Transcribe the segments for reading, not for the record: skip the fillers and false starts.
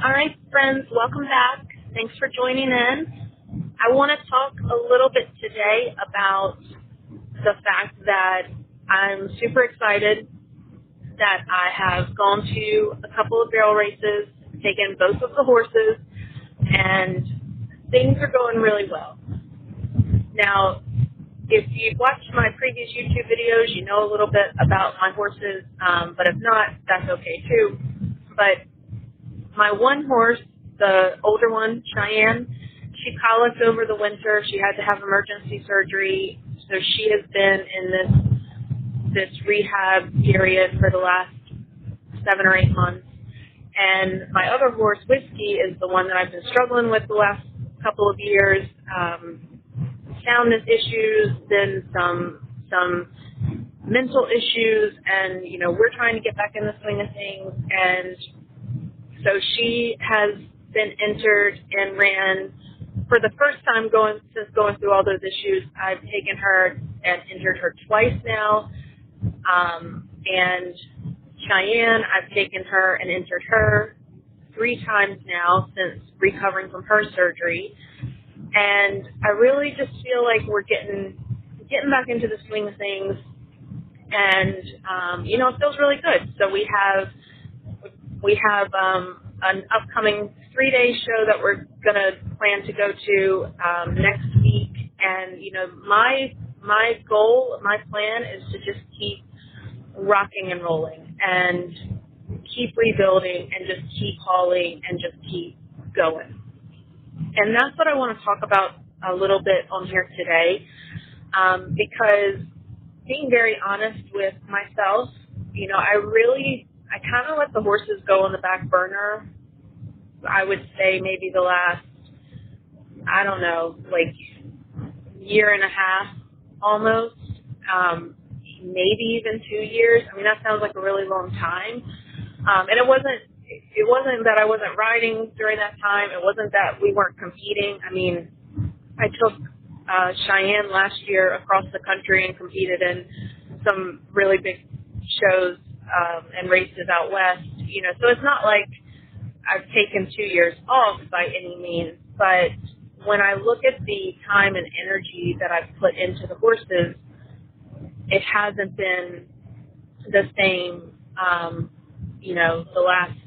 All right, friends, welcome back. Thanks for joining in. I want to talk a little bit today about the fact that I'm super excited that I have gone to a couple of barrel races, taken both of the horses, and things are going really well. Now, if you've watched my previous YouTube videos, you know a little bit about my horses, but if not, that's okay too. But my one horse, the older one, Cheyenne, she colicked over the winter. She had to have emergency surgery, so she has been in this rehab period for the last 7 or 8 months. And my other horse, Whiskey, is the one that I've been struggling with the last couple of years. Soundness issues, then some mental issues, and we're trying to get back in the swing of things. And so she has been entered and ran for the first time since going through all those issues. I've taken her and entered her twice now. And Cheyenne, I've taken her and entered her 3 times now since recovering from her surgery. And I really just feel like we're getting back into the swing of things. And, it feels really good. So we have an upcoming 3-day show that we're going to plan to go to next week. And, my goal, my plan is to just keep rocking and rolling and keep rebuilding and just keep hauling and just keep going. And that's what I want to talk about a little bit on here today, because being very honest with myself, I kind of let the horses go on the back burner. I would say maybe the last, year and a half almost, maybe even 2 years. I mean, that sounds like a really long time. And it wasn't that I wasn't riding during that time. It wasn't that we weren't competing. I mean, I took Cheyenne last year across the country and competed in some really big shows and races out west. So it's not like I've taken 2 years off by any means. But when I look at the time and energy that I've put into the horses, it hasn't been the same, the last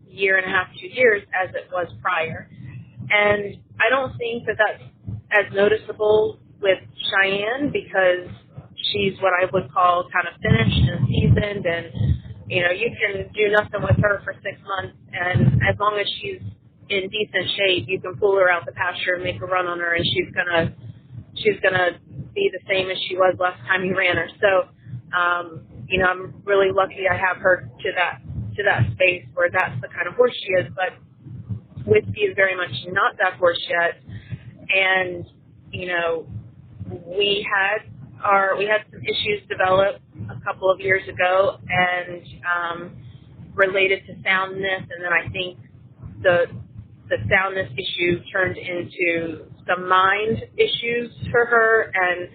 year and a half, 2 years as it was prior. And I don't think that that's as noticeable with Cheyenne because she's what I would call kind of finished and seasoned, and, you can do nothing with her for 6 months, and as long as she's in decent shape, you can pull her out the pasture and make a run on her, and she's gonna be the same as she was last time you ran her. So, I'm really lucky I have her to that space where that's the kind of horse she is. But Whiskey is very much not that horse yet, and we had some issues develop a couple of years ago, and related to soundness, and then I think the soundness issue turned into some mind issues for her, and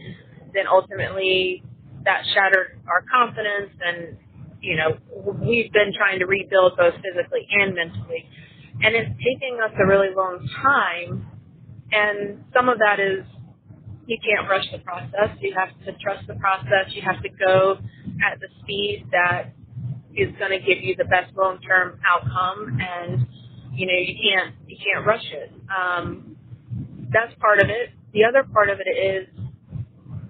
then ultimately that shattered our confidence, and we've been trying to rebuild both physically and mentally, and it's taking us a really long time, and some of that is you can't rush the process. You have to trust the process. You have to go at the speed that is going to give you the best long-term outcome, and you can't rush it. That's part of it. The other part of it is,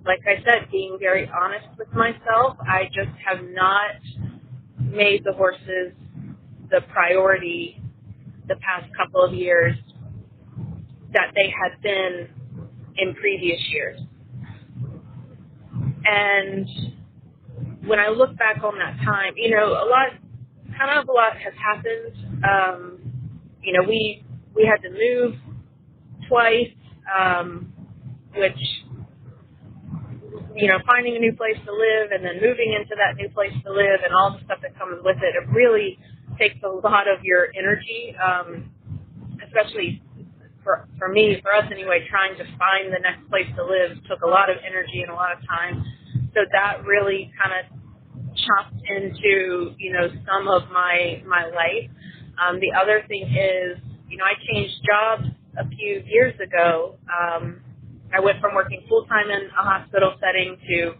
like I said, being very honest with myself. I just have not made the horses the priority the past couple of years that they had been in previous years. And when I look back on that time, a lot has happened. We had to move twice, which, finding a new place to live and then moving into that new place to live and all the stuff that comes with it, it really takes a lot of your energy, especially for me, for us anyway, trying to find the next place to live took a lot of energy and a lot of time. So that really kind of chopped into, some of my life. The other thing is, I changed jobs a few years ago. I went from working full-time in a hospital setting to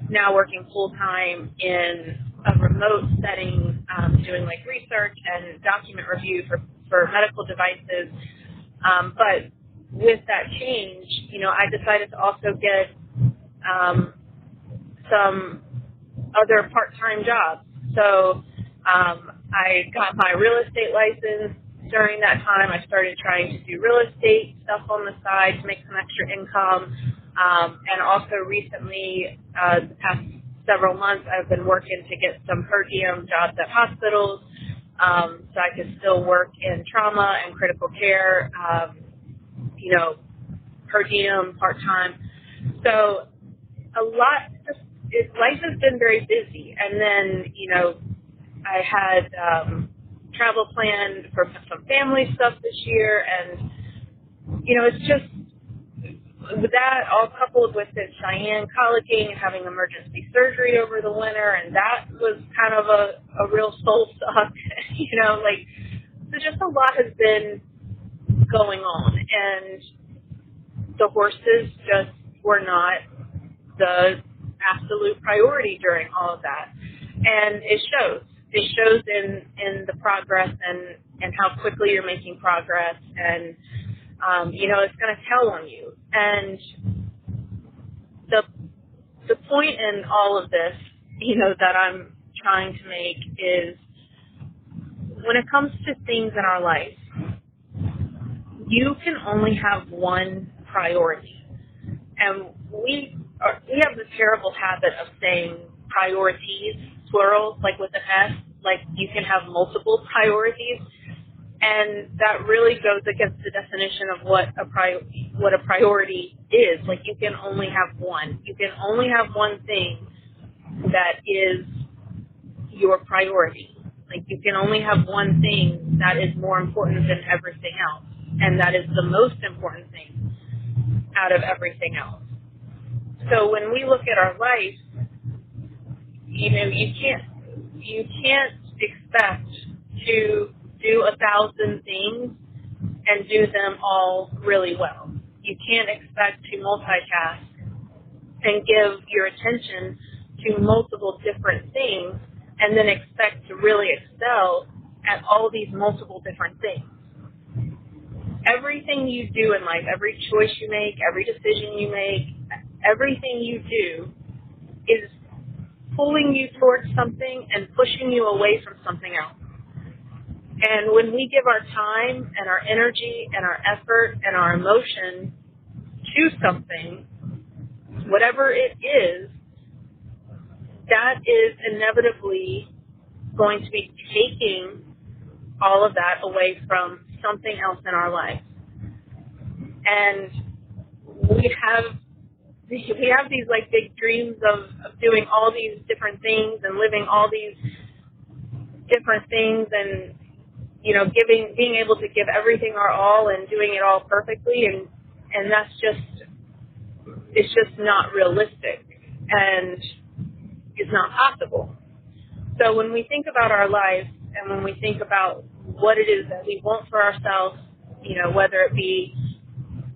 now working full-time in a remote setting, doing like research and document review for medical devices. But with that change, I decided to also get some other part-time jobs. So I got my real estate license. During that time, I started trying to do real estate stuff on the side to make some extra income. And also recently, the past several months, I've been working to get some per diem jobs at hospitals, so I could still work in trauma and critical care, per diem, part-time. So life has been very busy. And then, I had travel planned for some family stuff this year, and, it's just, with that all coupled with the Cheyenne colleging and having emergency surgery over the winter, and that was kind of a real soul suck, so just a lot has been going on, and the horses just were not the absolute priority during all of that. And it shows. It shows in the progress and how quickly you're making progress, and it's going to tell on you. And the point in all of this, that I'm trying to make is, when it comes to things in our life, you can only have one priority. And we have the terrible habit of saying priorities, plural, like with an S, like you can have multiple priorities. And that really goes against the definition of what a priority is. Like, you can only have one. You can only have one thing that is your priority. Like, you can only have one thing that is more important than everything else. And that is the most important thing out of everything else. So when we look at our life, you can't expect to do 1,000 things and do them all really well. You can't expect to multitask and give your attention to multiple different things and then expect to really excel at all these multiple different things. Everything you do in life, every choice you make, every decision you make, everything you do is pulling you towards something and pushing you away from something else. And when we give our time and our energy and our effort and our emotion to something, whatever it is, that is inevitably going to be taking all of that away from something else in our life. And we have these like big dreams of doing all these different things and living all these different things, and being able to give everything our all and doing it all perfectly, and that's it's just not realistic, and it's not possible. So when we think about our life, and when we think about what it is that we want for ourselves, whether it be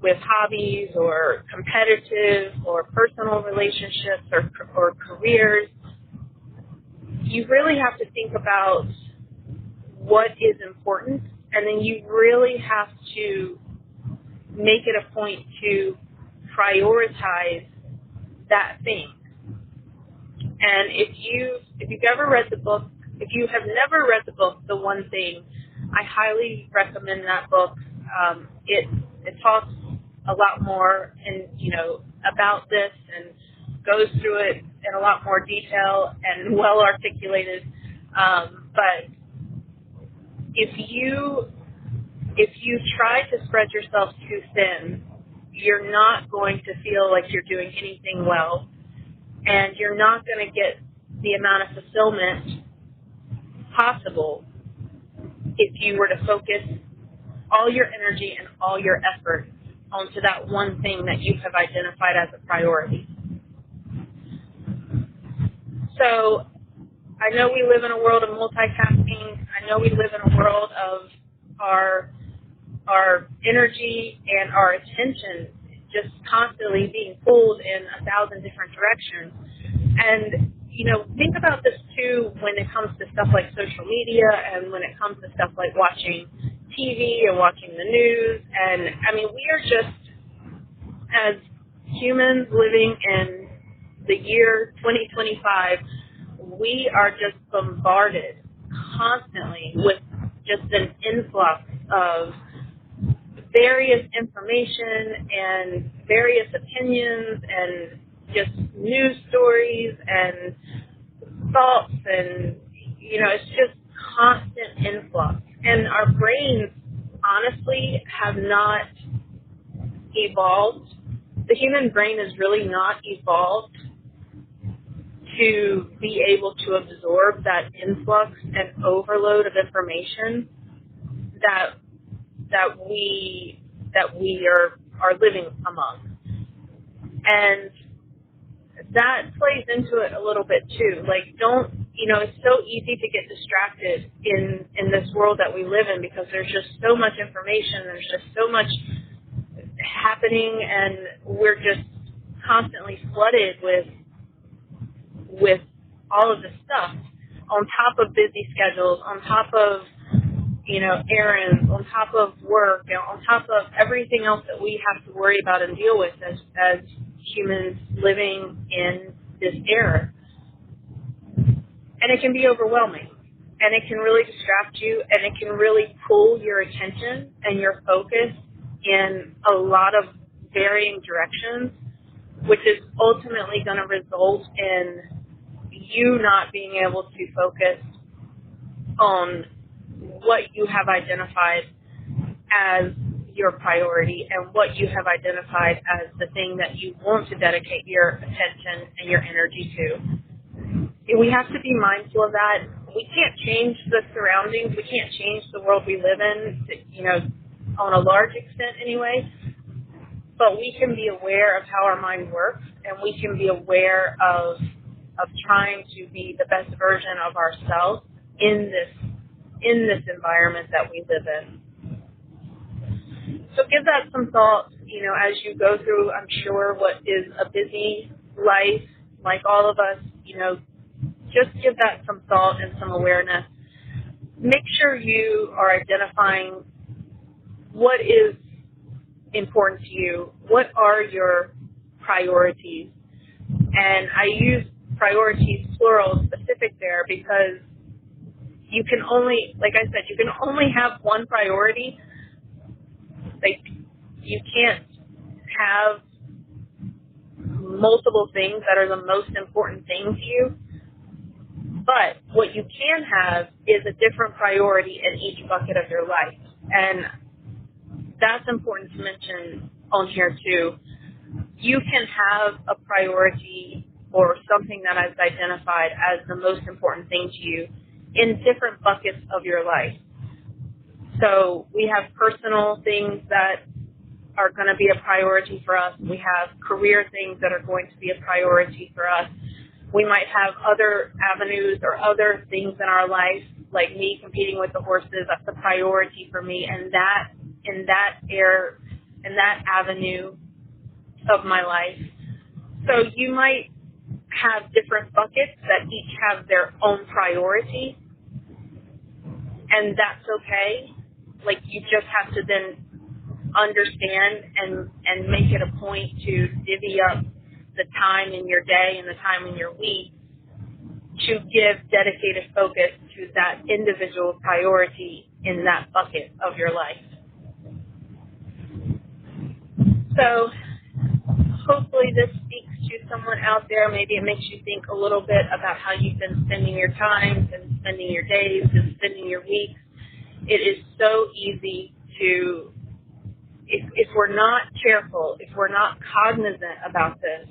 with hobbies or competitive or personal relationships or careers, you really have to think about what is important, and then you really have to make it a point to prioritize that thing. And if you've ever read the book, if you have never read the book, The One Thing, I highly recommend that book. It talks a lot more about this and goes through it in a lot more detail and well articulated. But if you try to spread yourself too thin, you're not going to feel like you're doing anything well, and you're not going to get the amount of fulfillment possible if you were to focus all your energy and all your effort onto that one thing that you have identified as a priority. So I know we live in a world of multitasking. I I know we live in a world of our energy and our attention just constantly being pulled in 1,000 different directions. And, think about this too when it comes to stuff like social media and when it comes to stuff like watching TV and watching the news. And, we are just, as humans living in the year 2025, we are just bombarded constantly with just an influx of various information and various opinions and just news stories and thoughts and, it's just constant influx. And our brains, honestly, have not evolved. The human brain is really not evolved to be able to absorb that influx and overload of information that we are living among. And that plays into it a little bit too. Like, it's so easy to get distracted in this world that we live in because there's just so much information, there's just so much happening, and we're just constantly flooded with all of this stuff on top of busy schedules, on top of errands, on top of work, on top of everything else that we have to worry about and deal with as humans living in this era. And it can be overwhelming, and it can really distract you, and it can really pull your attention and your focus in a lot of varying directions, which is ultimately going to result in you not being able to focus on what you have identified as your priority and what you have identified as the thing that you want to dedicate your attention and your energy to. We have to be mindful of that. We can't change the surroundings. We can't change the world we live in, on a large extent anyway. But we can be aware of how our mind works, and we can be aware of trying to be the best version of ourselves in this environment that we live in. So give that some thought, as you go through, I'm sure, what is a busy life, like all of us, just give that some thought and some awareness. Make sure you are identifying what is important to you. What are your priorities? And I use priorities plural specific there because you can only, like I said, you can only have one priority. Like, you can't have multiple things that are the most important thing to you. But what you can have is a different priority in each bucket of your life. And that's important to mention on here too. You can have a priority or something that is identified as the most important thing to you in different buckets of your life. So we have personal things that are going to be a priority for us. We have career things that are going to be a priority for us. We might have other avenues or other things in our life, like me competing with the horses. That's a priority for me, and in that avenue of my life. So you might have different buckets that each have their own priority, and that's okay. Like, you just have to then understand and make it a point to divvy up the time in your day and the time in your week to give dedicated focus to that individual priority in that bucket of your life. So hopefully this speaks to someone out there. Maybe it makes you think a little bit about how you've been spending your time and spending your days and spending your weeks. It is so easy to, if we're not careful, if we're not cognizant about this,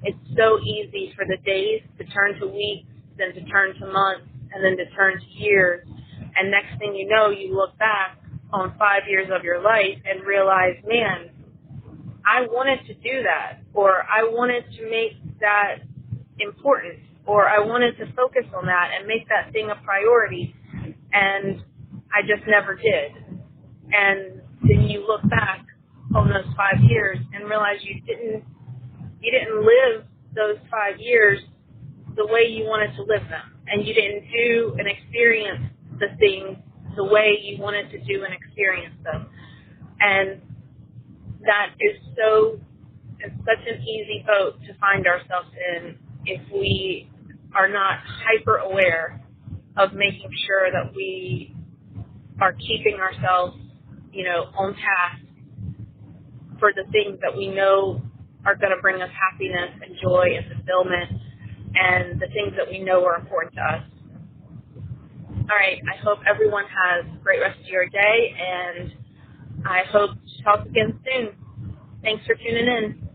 it's so easy for the days to turn to weeks, then to turn to months, and then to turn to years. And next thing you know, you look back on 5 years of your life and realize, man, I wanted to do that, or I wanted to make that important, or I wanted to focus on that and make that thing a priority. and I just never did. And then you look back on those 5 years and realize you didn't live those 5 years the way you wanted to live them, and you didn't do and experience the things the way you wanted to do and experience them. And that is it's such an easy boat to find ourselves in if we are not hyper aware of making sure that we are keeping ourselves, on task for the things that we know are going to bring us happiness and joy and fulfillment, and the things that we know are important to us. All right, I hope everyone has a great rest of your day, and I hope to talk again soon. Thanks for tuning in.